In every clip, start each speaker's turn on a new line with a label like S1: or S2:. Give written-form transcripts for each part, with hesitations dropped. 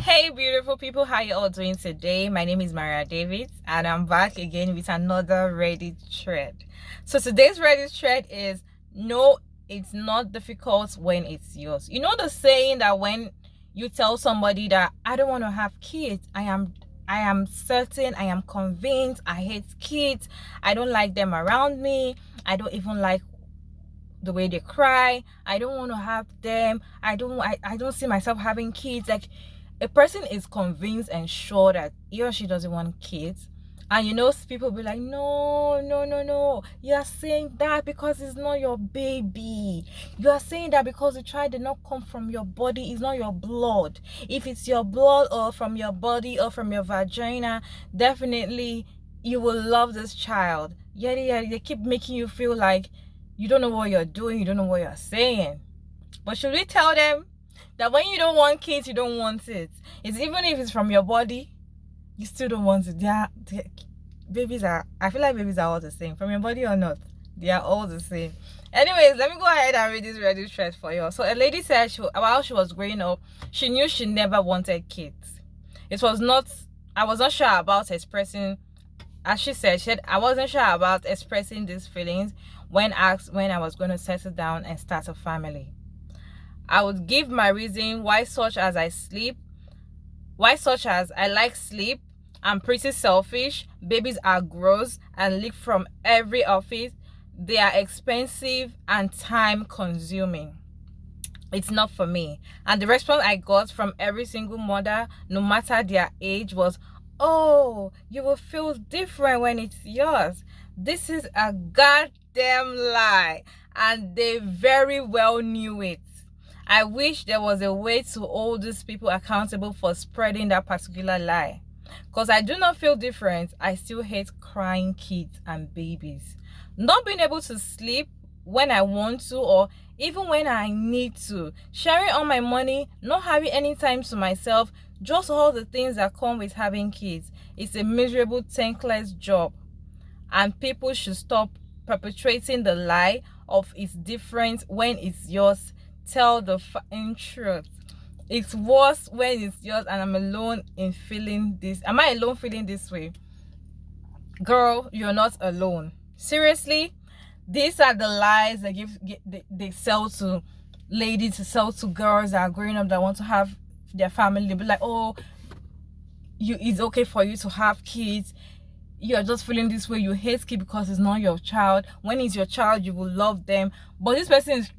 S1: Hey beautiful people, how you all doing today? My name is Maria David and I'm back again with another Reddit thread. So today's Reddit thread is no, it's not difficult when it's yours. You know the saying that when you tell somebody that I don't want to have kids, I am certain, I am convinced, I hate kids, I don't like them around me, I don't even like the way they cry, I don't want to have them, I don't see myself having kids. Like, a person is convinced and sure that he or she doesn't want kids, and people be like, no, no, no, no, you are saying that because it's not your baby, you are saying that because the child did not come from your body, it's not your blood. If it's your blood or from your body or from your vagina, definitely you will love this child. Yeah, they keep making you feel like you don't know what you're doing, you don't know what you're saying. But should we tell them that when you don't want kids, you don't want it? It's even if it's from your body, you still don't want it. Babies are, I feel like babies are all the same, from your body or not, they are all the same. Anyways, let me go ahead and read this Reddit thread for you. So a lady said while she was growing up, she knew she never wanted kids. I was not sure about expressing, as she said, I wasn't sure about expressing these feelings when asked when I was going to settle down and start a family. I would give my reason why, such as I like sleep, I'm pretty selfish, babies are gross and leak from every office, they are expensive and time consuming. It's not for me. And the response I got from every single mother, no matter their age, was, oh, you will feel different when it's yours. This is a goddamn lie, and they very well knew it. I wish there was a way to hold these people accountable for spreading that particular lie. Because I do not feel different, I still hate crying kids and babies. Not being able to sleep when I want to or even when I need to. Sharing all my money, not having any time to myself, just all the things that come with having kids. It's a miserable, thankless job. And people should stop perpetrating the lie of it's different when it's yours. Tell the truth. It's worse when it's yours, and I'm alone in feeling this. Am I alone feeling this way? Girl, you're not alone. Seriously, these are the lies they sell to ladies, to sell to girls that are growing up that want to have their family. They'll be like, oh, it's okay for you to have kids. You're just feeling this way. You hate kids because it's not your child. When it's your child, you will love them. But this person is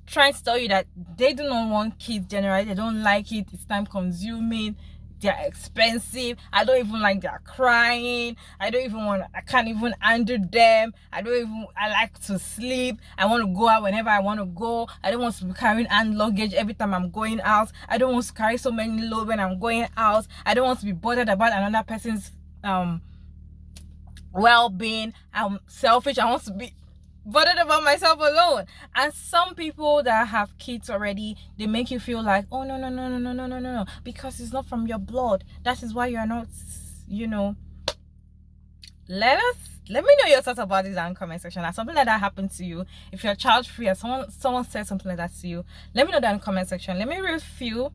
S1: trying to tell you that they do not want kids generally. They don't like it. It's time consuming. They're expensive. I don't even like their crying. I can't even handle them. I like to sleep. I want to go out whenever I want to go. I don't want to be carrying hand luggage every time I'm going out. I don't want to carry so many load when I'm going out. I don't want to be bothered about another person's well-being. I'm selfish. I want to be bothered about myself alone. And some people that have kids already, they make you feel like, oh, no, because it's not from your blood, that is why you're not, let me know your thoughts about this in the comment section. Has something like that happened to you? If you're child free and someone said something like that to you, let me know that in the comment section. Let me read few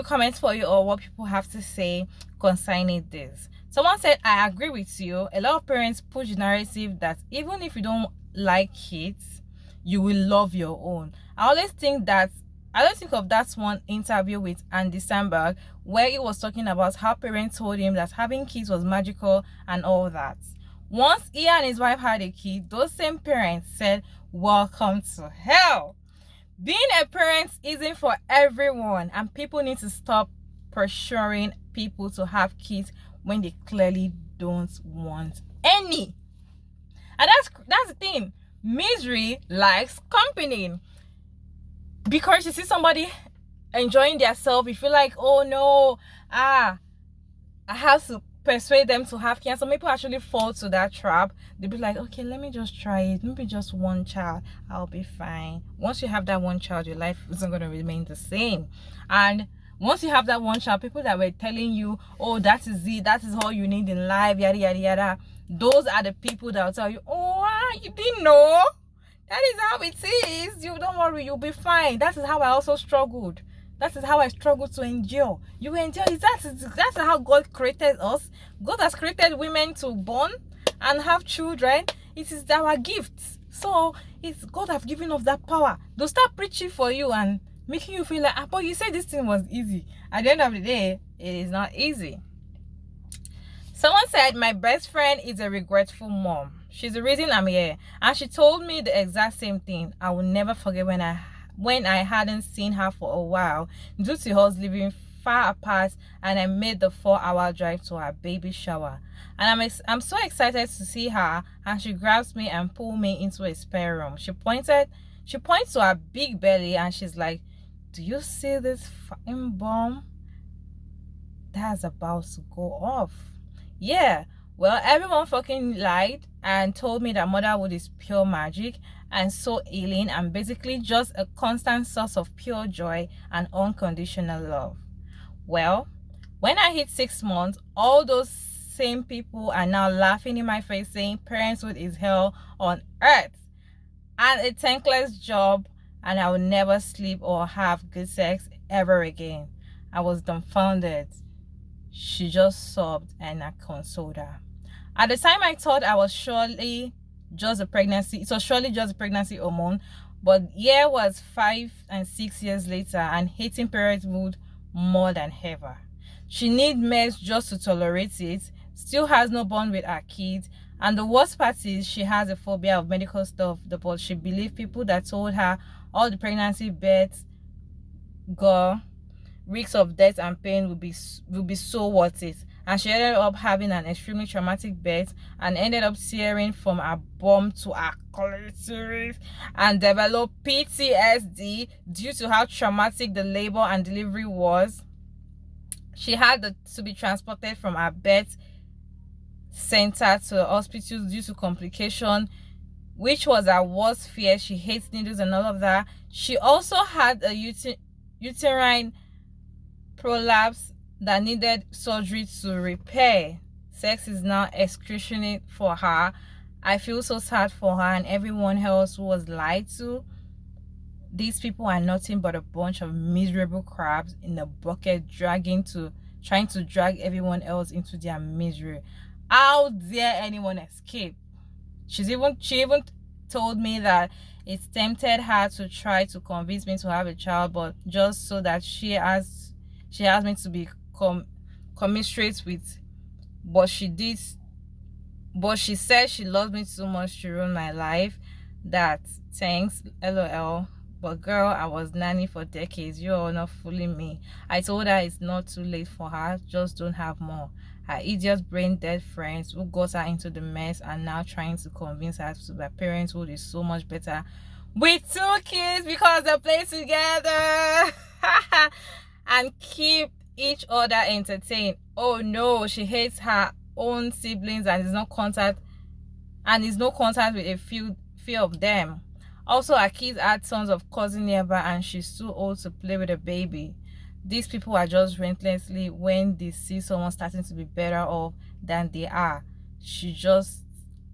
S1: comments for you, or what people have to say concerning this. Someone said, I agree with you. A lot of parents push the narrative that even if you don't like kids, you will love your own. I always think of that one interview with Andy Samberg where he was talking about how parents told him that having kids was magical and all that. Once he and his wife had a kid, those same parents said, welcome to hell. Being a parent isn't for everyone, and people need to stop pressuring people to have kids when they clearly don't want any. And that's the thing. Misery likes company. Because you see somebody enjoying themselves, you feel like, oh no, I have to persuade them to have kids. Some people actually fall to that trap. They'll be like, okay, let me just try it. Maybe just one child, I'll be fine. Once you have that one child, your life isn't going to remain the same. And once you have that one child, people that were telling you, oh, that is it, that is all you need in life, yada yada yada, those are the people that will tell you, oh, you didn't know, that is how it is, you don't worry, you'll be fine. That is how I also struggled. That is how I struggle to endure. You endure. That's how God created us. God has created women to born and have children. It is our gift. So it's God have given us that power. They'll start preaching for you and making you feel like, but you said this thing was easy. At the end of the day, it is not easy. Someone said my best friend is a regretful mom. She's the reason I'm here, and she told me the exact same thing. I will never forget when I hadn't seen her for a while due to us living far apart, and I made the 4-hour drive to her baby shower. And I'm so excited to see her, and she grabs me and pulls me into a spare room. She points to her big belly, and she's like, "Do you see this fucking bomb that's about to go off?" Yeah, well, everyone fucking lied and told me that motherhood is pure magic and so healing and basically just a constant source of pure joy and unconditional love. Well, when I hit 6 months, all those same people are now laughing in my face saying parenthood is hell on earth and a thankless job, and I will never sleep or have good sex ever again. I was dumbfounded. She just sobbed and I consoled her. At the time I thought I was surely just a pregnancy. It was surely just a pregnancy hormone. But year was 5 and 6 years later and hating parenthood more than ever. She needs meds just to tolerate it, still has no bond with her kids, and the worst part is she has a phobia of medical stuff, but she believed people that told her all the pregnancy births, girl, risks of death and pain will be so worth it. And she ended up having an extremely traumatic birth and ended up tearing from her bum to her clitoris and developed PTSD due to how traumatic the labor and delivery was. She had to be transported from her birth center to the hospital due to complication, which was her worst fear. She hates needles and all of that. She also had a uterine prolapse that needed surgery to repair. Sex is now excruciating for her. I feel so sad for her and everyone else who was lied to. These people are nothing but a bunch of miserable crabs in a bucket trying to drag everyone else into their misery. How dare anyone escape? She even told me that it tempted her to try to convince me to have a child, but just so that she has me to be commiserate with. But she said she loves me too much to ruin my life. That thanks, lol. But girl, I was nanny for decades. You are not fooling me. I told her it's not too late for her, just don't have more. Her idiot brain dead friends who got her into the mess are now trying to convince her that parenthood is so much better with 2 kids because they play together and keep each other entertained. Oh no, she hates her own siblings and is no contact with a few of them. Also, her kids had tons of cousins nearby and she's too old to play with a baby. These people are just relentlessly when they see someone starting to be better off than they are. She just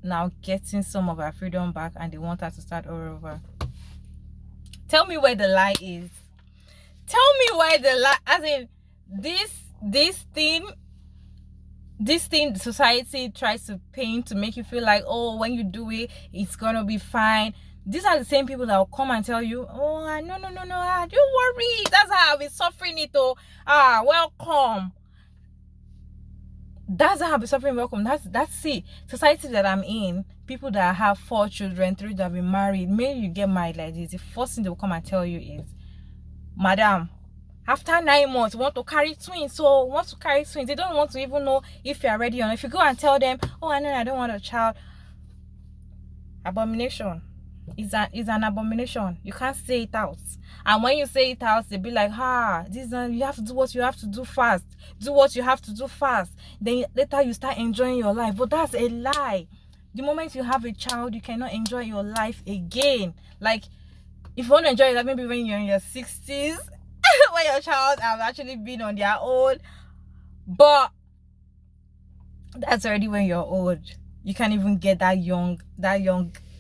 S1: now getting some of her freedom back and they want her to start all over. Tell me where the lie is. Tell me where the lie, as in this thing society tries to paint to make you feel like, oh, when you do it, it's gonna be fine. These are the same people that will come and tell you, oh, no, don't worry, that's how I've been suffering it, oh, welcome. That's how I've been suffering, welcome. That's it. Society that I'm in, people that have 4 children, 3 that have been married, maybe you get married like this, the first thing they will come and tell you is, madam, after 9 months, you want to carry twins. So want to carry twins. They don't want to even know if you're ready or not. If you go and tell them, oh, I know I don't want a child, abomination. It's an abomination. You can't say it out. And when you say it out, they'll be like, you have to do what you have to do fast. Do what you have to do fast. Then later you start enjoying your life. But that's a lie. The moment you have a child, you cannot enjoy your life again. Like, if you want to enjoy your life, maybe when you're in your 60s, when your child have actually been on their own. But that's already when you're old. You can't even get that young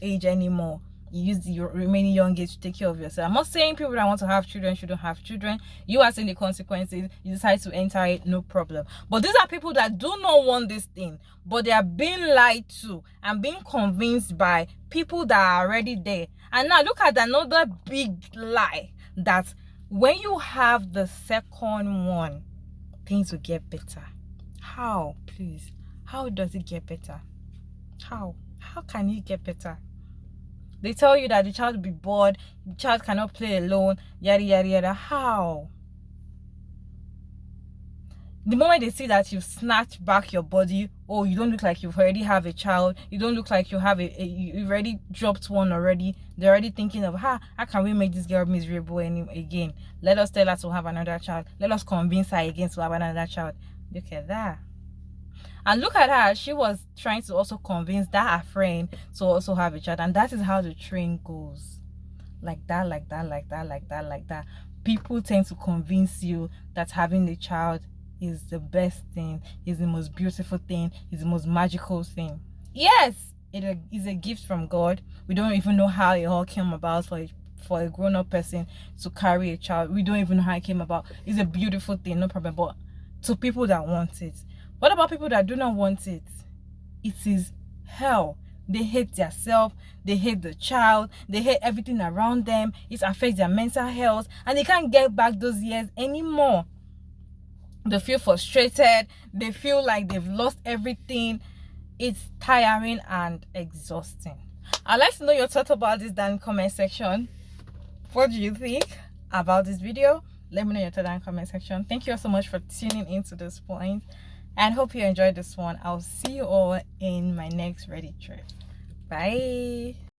S1: age anymore. you use your remaining young age to take care of yourself. I'm not saying people that want to have children shouldn't have children. You are seeing the consequences, you decide to enter it, no problem. But these are people that do not want this thing, but they are being lied to and being convinced by people that are already there. And now look at another big lie, that when you have the second one, things will get better. How? Please, how does it get better? How can it get better? They tell you that the child will be bored, the child cannot play alone, yada yada yada. How? The moment they see that you've snatched back your body, oh, you don't look like you've already have a child, you don't look like you have you've already dropped one already, they're already thinking of how can we make this girl miserable again? Let us tell her to have another child. Let us convince her again to have another child. Look at that. And look at her, she was trying to also convince that her friend to also have a child. And that is how the train goes. Like that, like that, like that, like that, like that. People tend to convince you that having a child is the best thing, is the most beautiful thing, is the most magical thing. Yes, it is a gift from God. We don't even know how it all came about for a grown-up person to carry a child. We don't even know how it came about. It's a beautiful thing, no problem. But to people that want it, what about people that do not want it? It is hell. They hate themselves, they hate the child, they hate everything around them. It affects their mental health, and they can't get back those years anymore. They feel frustrated, they feel like they've lost everything. It's tiring and exhausting. I'd like to know your thoughts about this down in the comment section. What do you think about this video? Let me know your thoughts down in the comment section. Thank you all so much for tuning into this point, and hope you enjoyed this one. I'll see you all in my next Reddit trip. Bye.